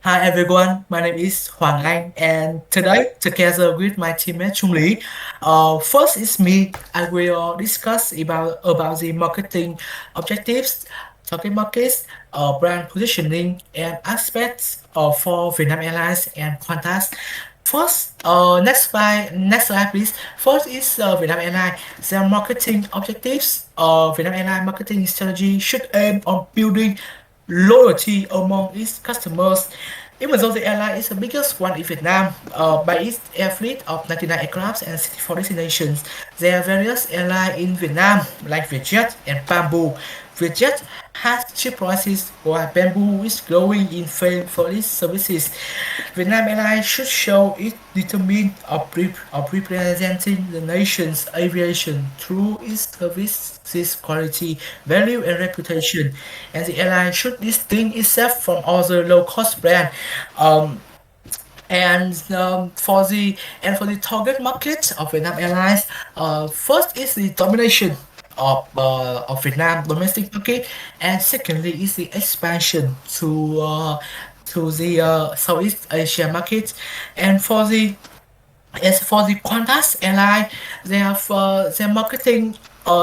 Hi everyone, my name is HOANG and today together with my teammate Chung Lee, first is me. I will discuss about the marketing objectives, target markets, brand positioning, and aspects for Vietnam Airlines and Qantas. First, next slide please. First is Vietnam Airlines. Their marketing objectives. Vietnam Airlines marketing strategy should aim on building loyalty among its customers. Even though the airline is the biggest one in Vietnam, by its air fleet of 99 aircrafts and 64 destinations, there are various airlines in Vietnam like Vietjet and Bamboo. Vietjet has cheap prices while Bamboo is growing in fame for its services. Vietnam Airlines should show its determined of representing the nation's aviation through its services quality, value and reputation, and the airline should distinguish itself from other low-cost brands. Um, and for the target market of Vietnam Airlines, first is the domination of Vietnam domestic market, and secondly is the expansion to the Southeast Asia market, and for the Qantas airline, they have their marketing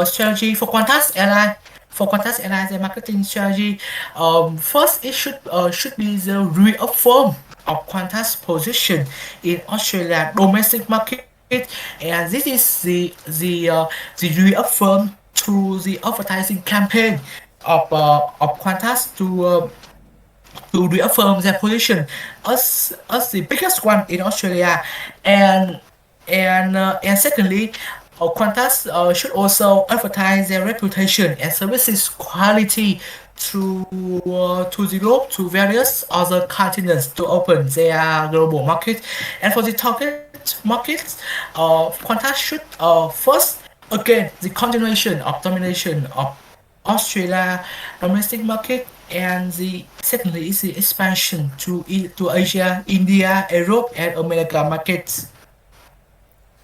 strategy for Qantas airline. For Qantas Airlines, their marketing strategy, first it should be the reaffirm of Qantas' position in Australia domestic market, and this is the reaffirm through the advertising campaign of Qantas to reaffirm their position as the biggest one in Australia, and and secondly, Qantas should also advertise their reputation and services quality to the globe, to various other continents to open their global market, and for the target markets, Qantas should first again the continuation of domination of Australia domestic market, and the secondly is the expansion to Asia, India, Europe, and America markets.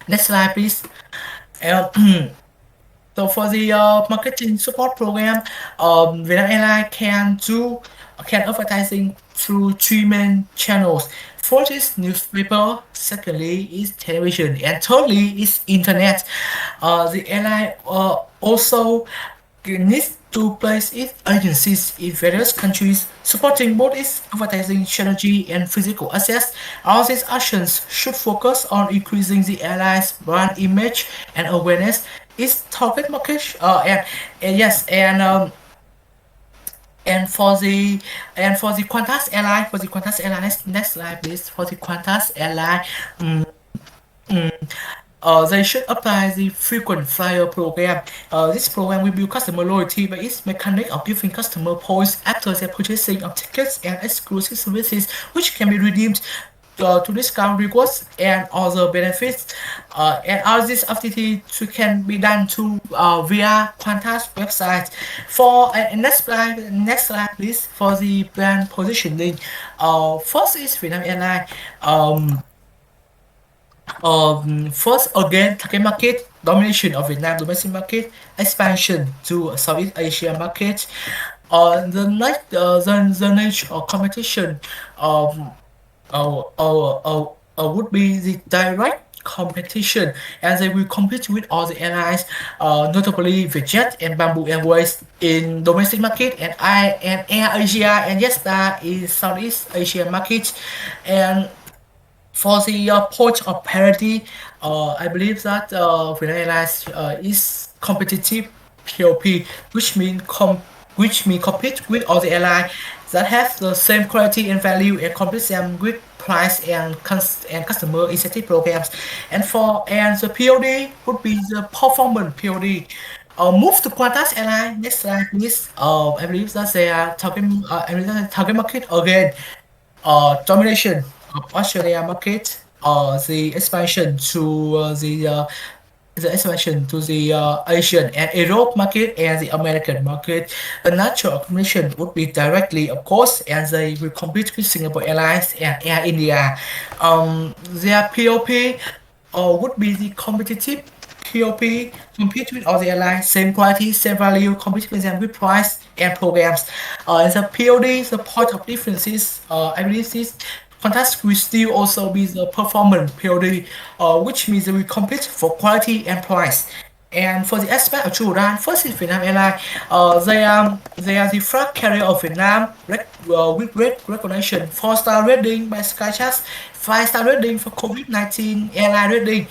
Next slide, please. Um, so for the marketing support program, Vietnam Airlines can advertising through three main channels. First is newspaper, secondly is television, and thirdly is internet. The airline also needs to place its agencies in various countries, supporting both its advertising strategy and physical assets. All these actions should focus on increasing the airline's brand image and awareness, its target market, and yes, and for the Qantas airline, next slide please. For the Qantas airline, mm, mm, they should apply the frequent flyer program. This program will build customer loyalty by its mechanic of giving customer points after their purchasing of tickets and exclusive services, which can be redeemed to discount rewards and other benefits. And all this activity can be done via Qantas website. For next slide, please. For the brand positioning, first is Vietnam Airlines. First again, target market domination of Vietnam domestic market, expansion to Southeast Asia market. The nature of competition um, would be the direct competition, and they will compete with all the airlines, notably Vietjet and Bamboo Airways in domestic market, and Air Asia and Jetstar in Southeast Asia market, and for the point of parity, I believe that Vietnam Airlines is competitive POP, which mean compete with all the airlines that have the same quality and value and compete them with price and customer incentive programs. And the POD would be the performance POD. Move to Qantas Airlines. Next slide, please. I believe that they are target market again, domination of Australia market, the expansion to the Asian and Europe market and the American market. The natural competition would be directly, of course, and they will compete with Singapore Airlines and Air India. Their POP would be the competitive POP, compete with all the airlines, same quality, same value, compete with them with price and programs. And the POD, the point of differences, I believe this Qantas will still also be the performance POD, which means we compete for quality and price. And for the aspect of Juran, first is Vietnam Airlines. They are the flag carrier of Vietnam with great recognition, 4-star rating by Skycharts, 5-star rating for COVID-19 airline rating,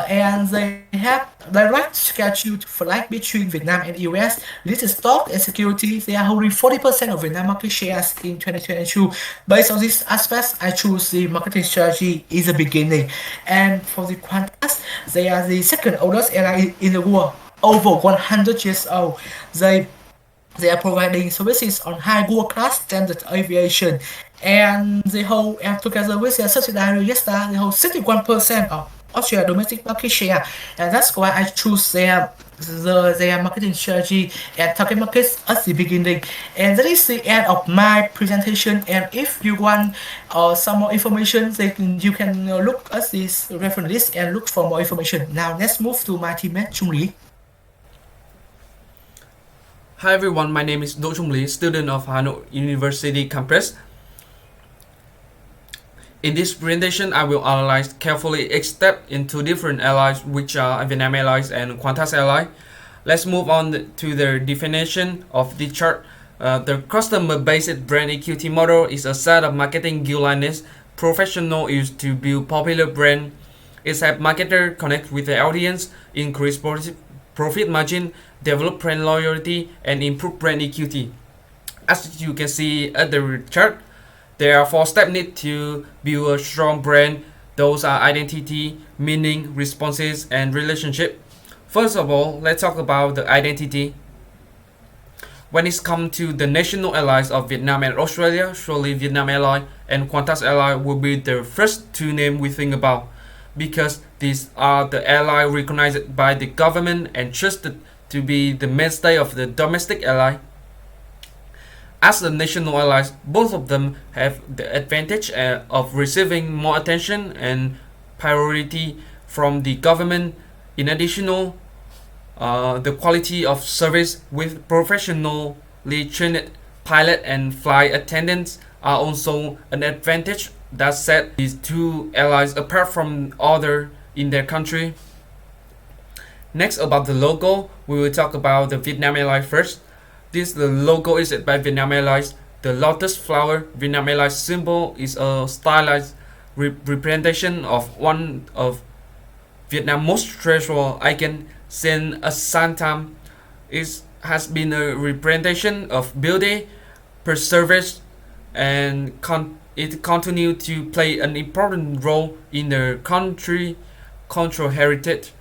and they have direct scheduled flight between Vietnam and US. This is stock and security. They are holding 40% of Vietnam market shares in 2022. Based on these aspects, I choose the marketing strategy in the beginning. And for the Qantas, they are the second oldest airline in the world, over 100 years old. They are providing services on high world class standard aviation, and together with their subsidiary Jetstar, they hold 61% of Australia domestic market share, and that's why I choose their marketing strategy and target markets at the beginning. And that is the end of my presentation. And if you want some more information, you can look at this reference list and look for more information. Now let's move to my teammate Chung Lee. Hi everyone, my name is Do Chung Lee, student of Hanoi University campus. In this presentation, I will analyze carefully each step into different airlines, which are Vietnam Airlines and Qantas Airlines. Let's move on to the definition of the chart. The customer-based brand equity model is a set of marketing guidelines professionals use to build popular brand. It helps marketers connect with the audience, increase profit margin, develop brand loyalty, and improve brand equity. As you can see at the chart, there are 4 steps needed to build a strong brand. Those are identity, meaning, responses, and relationship. First of all, let's talk about the identity. When it comes to the national airlines of Vietnam and Australia, surely Vietnam Airlines and Qantas Airlines will be the first 2 names we think about, because these are the airlines recognized by the government and trusted to be the mainstay of the domestic airline. As the national airlines, both of them have the advantage of receiving more attention and priority from the government. In addition, the quality of service with professionally trained pilot and flight attendants are also an advantage that set these 2 airlines apart from others in their country. Next, about the logo, we will talk about the Vietnam Airlines first. The logo is by Vietnam Airlines. The lotus flower Vietnam Airlines symbol is a stylized representation of one of Vietnam's most treasured icons since ancient time. It has been a representation of beauty, perseverance, and it continues to play an important role in the country's cultural heritage.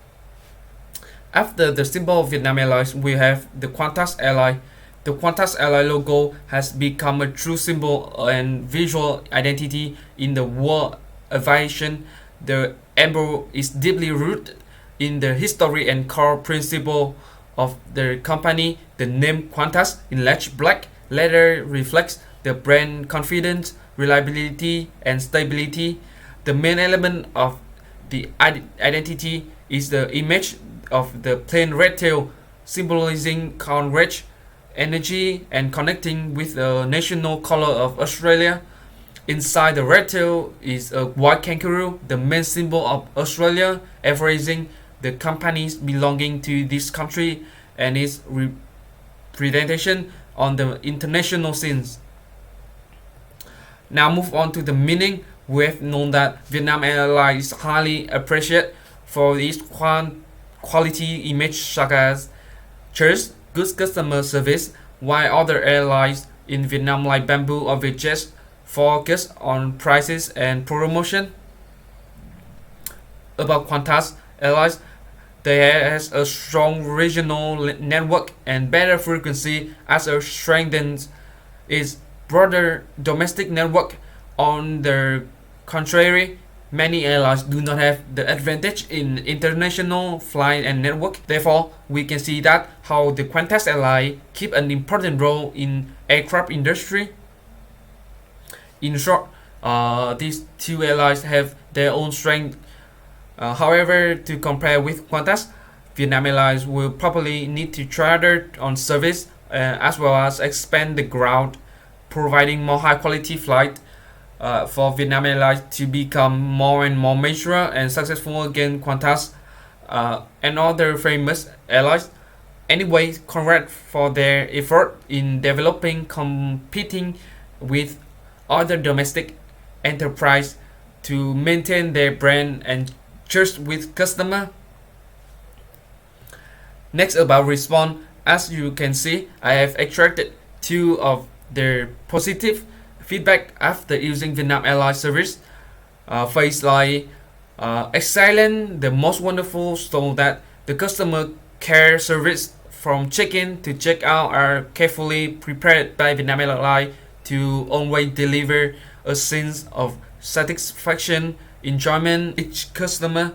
After the symbol of Vietnam Airlines, we have the Qantas Airlines. The Qantas Airlines logo has become a true symbol and visual identity in the world aviation. The emblem is deeply rooted in the history and core principle of the company. The name Qantas in large black letter reflects the brand confidence, reliability, and stability. The main element of the identity is the image of the plain red tail, symbolizing courage, energy, and connecting with the national color of Australia. Inside the red tail is a white kangaroo, the main symbol of Australia, emphasizing the companies belonging to this country and its representation on the international scenes. Now move on to the meaning. We have known that Vietnam Airlines is highly appreciated for its quality image such as trust, good customer service, while other airlines in Vietnam like Bamboo or Vietjet focus on prices and promotion. About Qantas Airlines, they has a strong regional network and better frequency as it strengthens its broader domestic network. On the contrary, many airlines do not have the advantage in international flight and network. Therefore, we can see that how the Qantas Airlines keep an important role in aircraft industry. In short, these 2 airlines have their own strength. However, to compare with Qantas, Vietnam Airlines will probably need to charter on service as well as expand the ground, providing more high quality flight for Vietnam Airlines to become more and more mature and successful against Qantas and other famous airlines. Anyway, congrats for their effort in developing, competing with other domestic enterprise to maintain their brand and trust with customer. Next, about response, as you can see, I have extracted two of their positive feedback after using Vietnam Airlines service. Phrase like excellent, the most wonderful, so that the customer care service from check-in to check-out are carefully prepared by Vietnam Airlines to always deliver a sense of satisfaction, enjoyment each customer.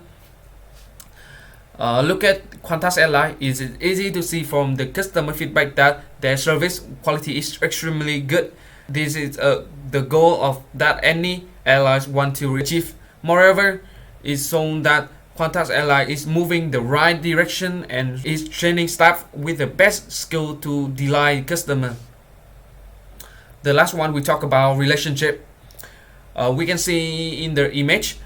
Look at Qantas Airlines. It's easy to see from the customer feedback that their service quality is extremely good. This is the goal of that any airlines want to achieve. Moreover, it's shown that Qantas Airlines is moving the right direction and is training staff with the best skill to delight customer. The last one we talk about relationship. We can see in the image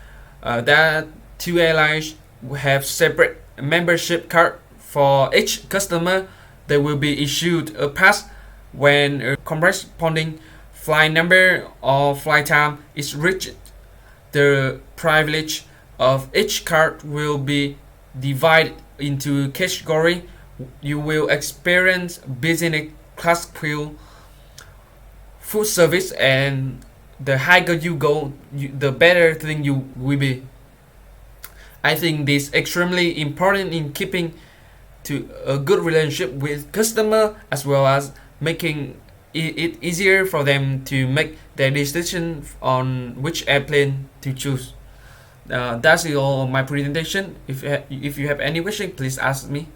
that two airlines have separate membership card for each customer. They will be issued a pass when a corresponding flight number or flight time is reached. The privilege of each card will be divided into category. You will experience business class queue, food service, and the higher you go, the better thing you will be. I think this is extremely important in keeping to a good relationship with customer, as well as making it easier for them to make their decision on which airplane to choose. That's all my presentation. If you have any question, please ask me.